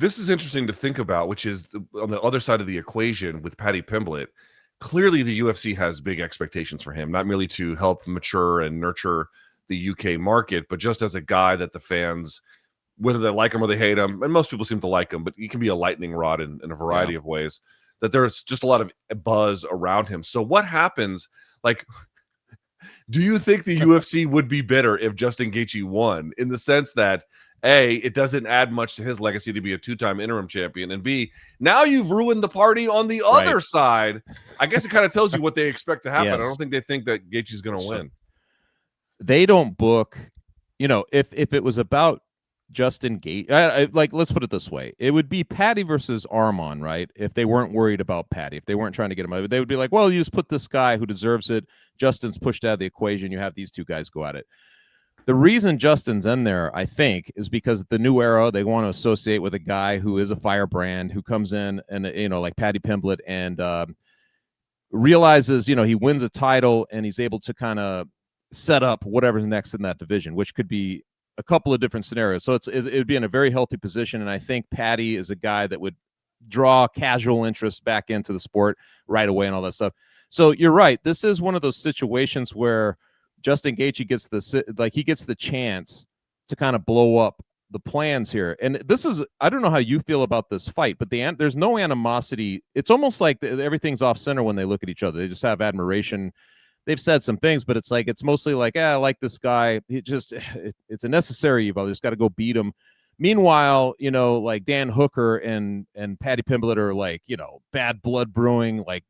this is interesting to think about, which is on the other side of the equation with Paddy Pimblett. Clearly, the UFC has big expectations for him, not merely to help mature and nurture the UK market, but just as a guy that the fans, whether they like him or they hate him, and most people seem to like him, but he can be a lightning rod in a variety of ways, that there's just a lot of buzz around him. So what happens, like, do you think the UFC would be bitter if Justin Gaethje won, in the sense that, A, it doesn't add much to his legacy to be a two-time interim champion, and B, now you've ruined the party on the other side? I guess it kind of tells you what they expect to happen. I don't think they think that Gaethje's going to win. They don't book, if it was about Justin Gaethje, like, let's put it this way. It would be Paddy versus Arman, right? If they weren't worried about Paddy, if they weren't trying to get him out, they would be like, well, you just put this guy who deserves it. Justin's pushed out of the equation. You have these two guys go at it. The reason Justin's in there, I think, is because the new era, they want to associate with a guy who is a firebrand, who comes in and, like Paddy Pimblett, and realizes, he wins a title and he's able to kind of set up whatever's next in that division, which could be a couple of different scenarios. So it would be in a very healthy position. And I think Paddy is a guy that would draw casual interest back into the sport right away and all that stuff. So you're right. This is one of those situations where Justin Gaethje gets the chance to kind of blow up the plans here. And this is, I don't know how you feel about this fight, but there's no animosity. It's almost like everything's off center when they look at each other. They just have admiration. They've said some things, but it's mostly like, I like this guy. It's a necessary evil. Just got to go beat him. Meanwhile, like Dan Hooker and Paddy Pimblett are like, bad blood brewing, like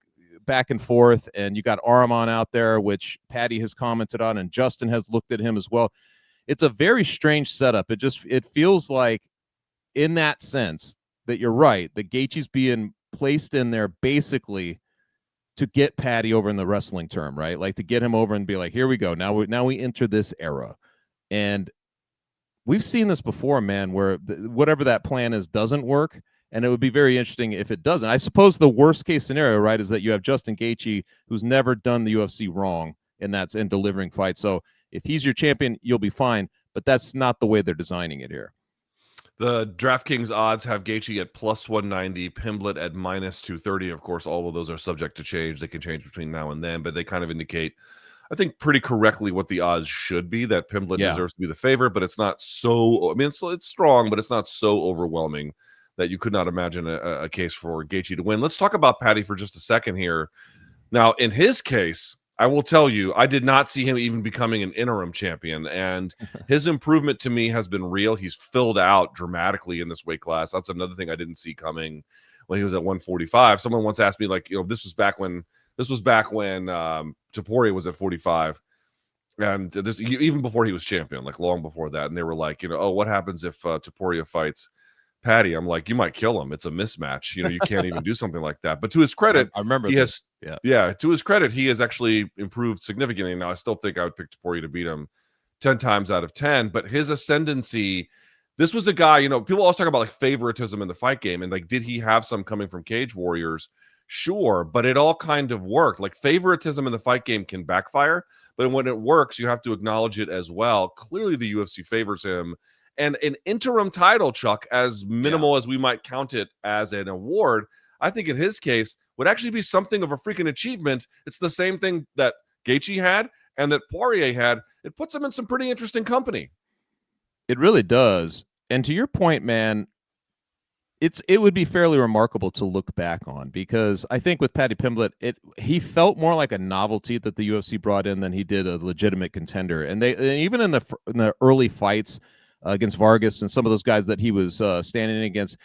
back and forth. And you got Arman out there, which Paddy has commented on, and Justin has looked at him as well. It's a very strange setup. It feels like, in that sense, that you're right, that Gaethje's being placed in there basically to get Paddy over in the wrestling term, right? Like to get him over and be like, here we go. Now we enter this era. And we've seen this before, man, where whatever that plan is doesn't work. And it would be very interesting if it doesn't. I suppose the worst case scenario, right, is that you have Justin Gaethje, who's never done the UFC wrong, and that's in delivering fights. So if he's your champion, you'll be fine. But that's not the way they're designing it here. The DraftKings odds have Gaethje at plus 190, Pimblett at minus 230. Of course, all of those are subject to change. They can change between now and then, but they kind of indicate, I think, pretty correctly what the odds should be, that Pimblett deserves to be the favorite, but it's not so, I mean, it's strong, but it's not so overwhelming that you could not imagine a case for Gaethje to win. Let's talk about Paddy for just a second here. Now, in his case, I will tell you, I did not see him even becoming an interim champion, and his improvement to me has been real. He's filled out dramatically in this weight class. That's another thing I didn't see coming when he was at 145. Someone once asked me, like, this was back when Topuria was at 45, and this even before he was champion, like long before that. And they were like, oh, what happens if Topuria fights Paddy? I'm like, you might kill him. It's a mismatch. You can't even do something like that. But to his credit, I remember he has. Yeah, to his credit, he has actually improved significantly. Now, I still think I would pick Topuria to beat him 10 times out of 10. But his ascendancy, this was a guy, people always talk about like favoritism in the fight game, and like, did he have some coming from Cage Warriors? Sure, but it all kind of worked. Like, favoritism in the fight game can backfire, but when it works, you have to acknowledge it as well. Clearly, the UFC favors him. And an interim title, Chuck, as minimal as we might count it as an award, I think in his case would actually be something of a freaking achievement. It's the same thing that Gaethje had and that Poirier had. It puts him in some pretty interesting company. It really does. And to your point, man, it would be fairly remarkable to look back on, because I think with Paddy Pimblett, he felt more like a novelty that the UFC brought in than he did a legitimate contender. And even in the early fights against Vargas and some of those guys that he was standing against,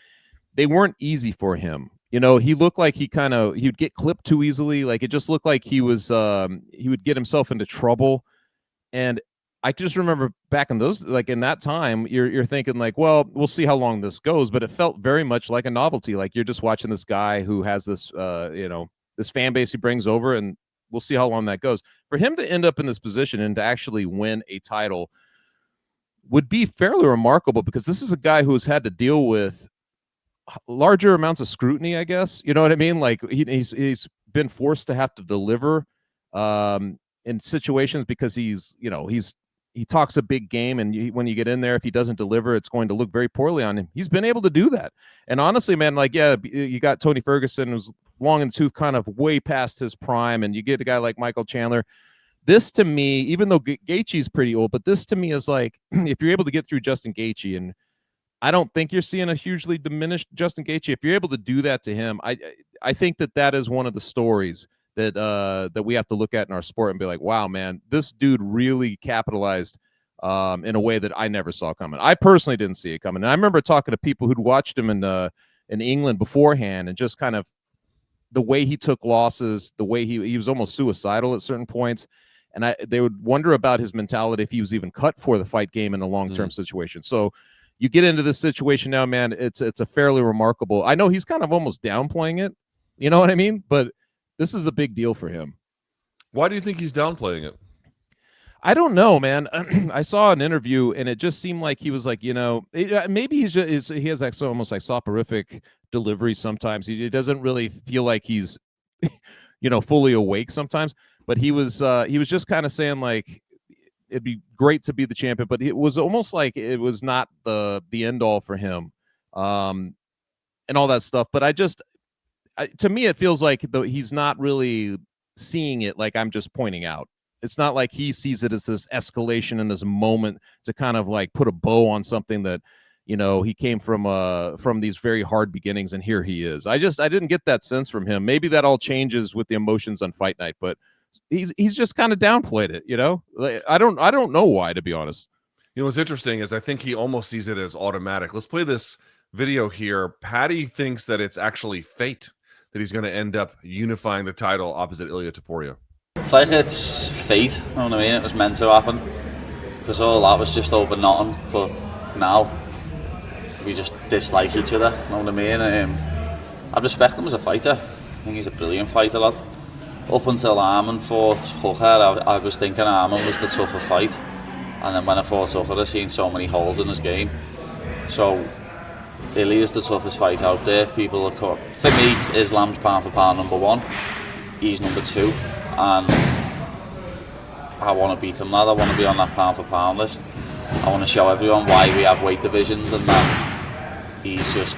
they weren't easy for him. He looked like he would get clipped too easily. Like, it just looked like he would get himself into trouble. And I just remember back in those, like in that time, you're thinking like, well, we'll see how long this goes. But it felt very much like a novelty. Like, you're just watching this guy who has this, this fan base he brings over, and we'll see how long that goes. For him to end up in this position and to actually win a title would be fairly remarkable, because this is a guy who's had to deal with larger amounts of scrutiny, I guess. You know what I mean? Like, he's been forced to have to deliver in situations because he's he talks a big game, and when you get in there, if he doesn't deliver, it's going to look very poorly on him. He's been able to do that. And honestly, man, like, yeah, you got Tony Ferguson, who's long in the tooth, kind of way past his prime, and you get a guy like Michael Chandler. This to me, even though Gaethje's pretty old, but this to me is like, if you're able to get through Justin Gaethje, and I don't think you're seeing a hugely diminished Justin Gaethje. If you're able to do that to him, I think that is one of the stories that we have to look at in our sport and be like, wow, man, this dude really capitalized in a way that I never saw coming. I personally didn't see it coming. And I remember talking to people who'd watched him in England beforehand, and just kind of the way he took losses, the way he was almost suicidal at certain points. And they would wonder about his mentality, if he was even cut for the fight game in a long-term situation. So you get into this situation now, man, it's a fairly remarkable. I know he's kind of almost downplaying it. You know what I mean? But this is a big deal for him. Why do you think he's downplaying it? I don't know, man. I saw an interview, and it just seemed like he was like, maybe he has like almost like soporific delivery sometimes. He doesn't really feel like he's, fully awake sometimes. But he was just kind of saying like, it'd be great to be the champion, but it was almost like it was not the end all for him, and all that stuff. But to me, it feels like he's not really seeing it like I'm just pointing out. It's not like he sees it as this escalation in this moment to kind of like put a bow on something that, he came from these very hard beginnings, and here he is. I didn't get that sense from him. Maybe that all changes with the emotions on fight night, but he's just kind of downplayed it, Like, I don't know why, to be honest. What's interesting is I think he almost sees it as automatic. Let's play this video here. Paddy thinks that it's actually fate that he's going to end up unifying the title opposite Ilia Topuria. It's like it's fate, you know what I mean? It was meant to happen, because all that was just over nothing. But now we just dislike each other, you know what I mean? I respect him as a fighter. I think he's a brilliant fighter, lad. Up until Arman fought Hooker, I was thinking Arman was the tougher fight. And then when I fought Hooker, I seen so many holes in his game. So Ilia's the toughest fight out there. People are, for me, Islam's pound for pound #1. He's #2. And I want to beat him, lad. I want to be on that pound for pound list. I want to show everyone why we have weight divisions, and that he's just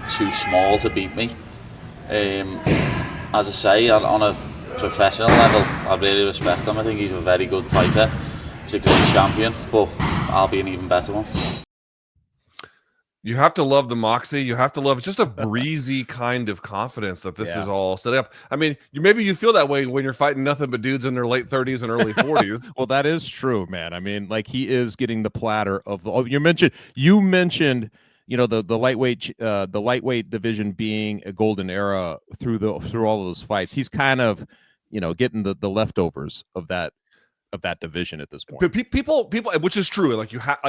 too small to beat me. As I say, on a professional level, I really respect him. I think he's a very good fighter. He's a great champion, but I'll be an even better one. You have to love the moxie. You have to love just a breezy kind of confidence that this is all set up. I mean, maybe you feel that way when you're fighting nothing but dudes in their late 30s and early 40s. Well, that is true, man. I mean, like, he is getting the platter of you mentioned, the lightweight division being a golden era through all of those fights. He's kind of, getting the leftovers of that division at this point. But people, which is true. Like, you have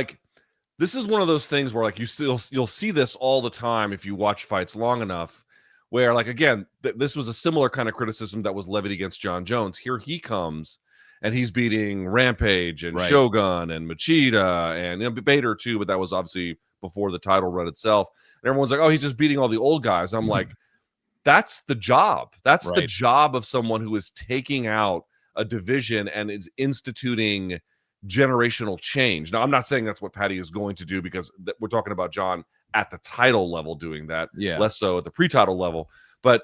this is one of those things where, like, you'll see this all the time if you watch fights long enough, where, like, again, this was a similar kind of criticism that was levied against John Jones. Here he comes, and he's beating Rampage and Shogun and Machida and Bader too, but that was obviously before the title run itself. And everyone's like, oh, he's just beating all the old guys. I'm like, that's the job. That's the job of someone who is taking out a division and is instituting generational change. Now, I'm not saying that's what Paddy is going to do, because we're talking about John at the title level doing that, less so at the pre-title level. But,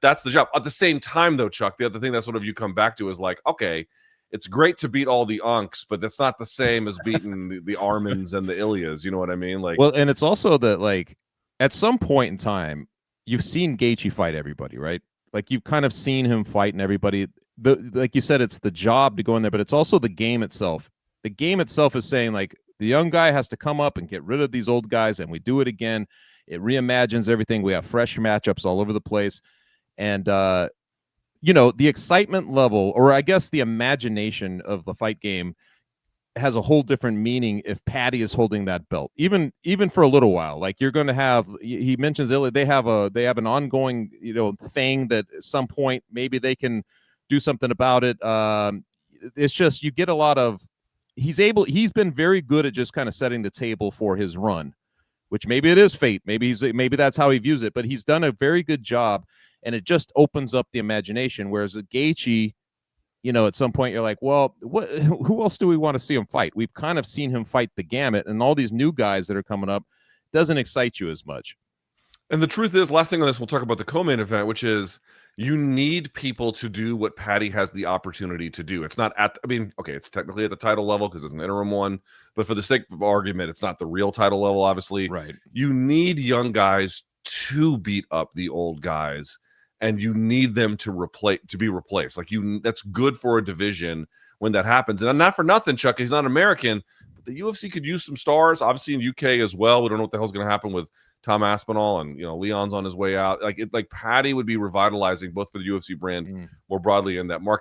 that's the job. At the same time, though, Chuck, the other thing that sort of you come back to is like, okay, it's great to beat all the Unks, but that's not the same as beating the Armans and the Ilias. You know what I mean? Like, well, and it's also that, like, at some point in time, you've seen Gaethje fight everybody, right? Like, you've kind of seen him fight and everybody. Like you said, it's the job to go in there, but it's also the game itself. The game itself is saying, like, the young guy has to come up and get rid of these old guys, and we do it again. It reimagines everything. We have fresh matchups all over the place. And, the excitement level, or I guess the imagination of the fight game, has a whole different meaning if Paddy is holding that belt, even for a little while. Like, you're going to have, he mentions Ilya, they have an ongoing, thing that at some point maybe they can do something about it. It's just, you get a lot of, he's been very good at just kind of setting the table for his run, which maybe it is fate. Maybe that's how he views it, but he's done a very good job, and it just opens up the imagination. Whereas a Gaethje, you know, at some point you're like, well, who else do we want to see him fight? We've kind of seen him fight the gamut, and all these new guys that are coming up doesn't excite you as much. And the truth is, last thing on this, we'll talk about the co-main event, which is you need people to do what Paddy has the opportunity to do. It's not at, I mean, okay, it's technically at the title level because it's an interim one, but for the sake of argument, it's not the real title level, obviously. Right. You need young guys to beat up the old guys, and you need them to be replaced. Like that's good for a division when that happens. And not for nothing, Chuck, he's not American, but the UFC could use some stars, obviously in UK as well. We don't know what the hell's going to happen with Tom Aspinall, and Leon's on his way out. Like Paddy would be revitalizing both for the UFC brand more broadly in that market.